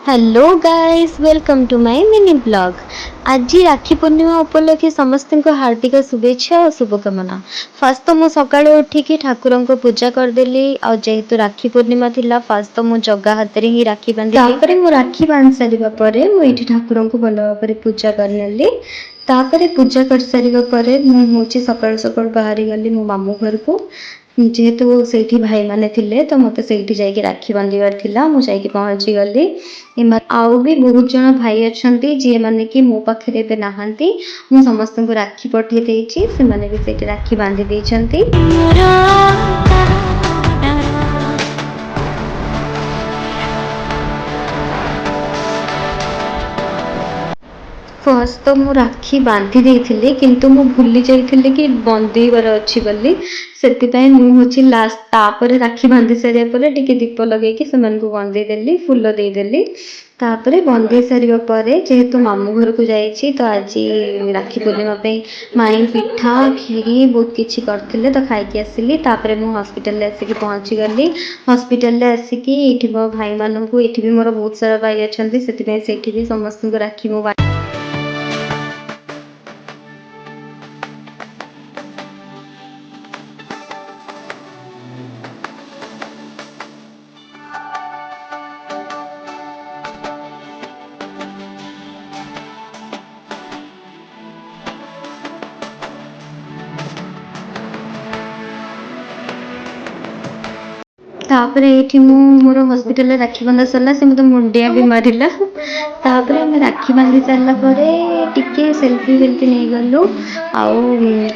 Hello guys welcome to my mini blog. आज राखी पूर्णिमा उपलक्षे समस्त को हार्दिक शुभेच्छा और शुभकामना। फास्ट तो मु सकाळु उठिकी ठाकुर को पूजा करदेली और जेहेतु राखी पूर्णिमा थिला फास्ट तो मु जगा हाथ रे ही राखी बांधी तापरे मु राखी बांध सारिबा परे मु एठी ठाकुर को भल भाबरे पूजा करनेली। तापरे पूजा कर सारिबा परे मु होची सकाळु सकाळु बाहरी गली मो मामू घर को जेहेतु से भाई माने थिले तो मते सेठी जाइके राखी बांधिबार थिला मु जाइके पहुंची गली। आउ भी बहुत जन भाई अछंती जे माने कि मो पाखरे बे नाहंती मु समस्त को राखी पठे देइछि से माने भी सेठी राखी बांधि देइछंती। फर्स्ट तो मु राखी बांधि देइथिले किंतु मु भूली जाइथिले कि बंधेइबार अछि बोली सेति मु होछि लास्ट तापरे राखी बांधि सारिया परे टिके दीप लगे कि सेमान को बंधे देली फूल दे देली। तापरे बंधे सारिया परे जेहेतु मामू घर को जाइछि तो आज राखी पूर्णिमा पे माई पिठा खीरी बहुत किछि करथिले तो खाइके आसिली। तापरे मु हॉस्पिटल ले आसिकी पहुंची गली। हॉस्पिटल ले आसिकी एठी मो भाई मानन को एठी भी मोर बहुत सारा भाई अछंती सेति सेठी भी समस्त को राखी मो तापरे एठी मु मोर हॉस्पिटल राखी बांधा सरला से मते मुंडिया भी मारिला। तापरे हम राखी बांधी सारला परे टिके सेल्फी वेल्फी नै गलु आउ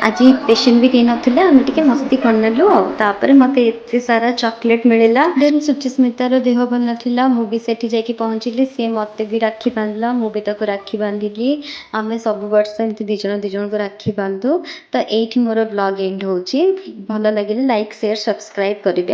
आज पेशेंट भी केही नथिले हम टिके मस्ती करनेलु। तापरे मते एते सारा चॉकलेट मिलिला। देन सुचिस्मिता रो देह भल नथिला मु भी सेठी जाके पहुंचिली से मते भी राखी बांधला मु भी ताको राखी बांधिली। आमे सब वर्ष एमती दी जण को राखी बांधु। तो एठी मोर ब्लॉग एंड होची। भल लागिले लाइक शेयर सब्सक्राइब करिवे।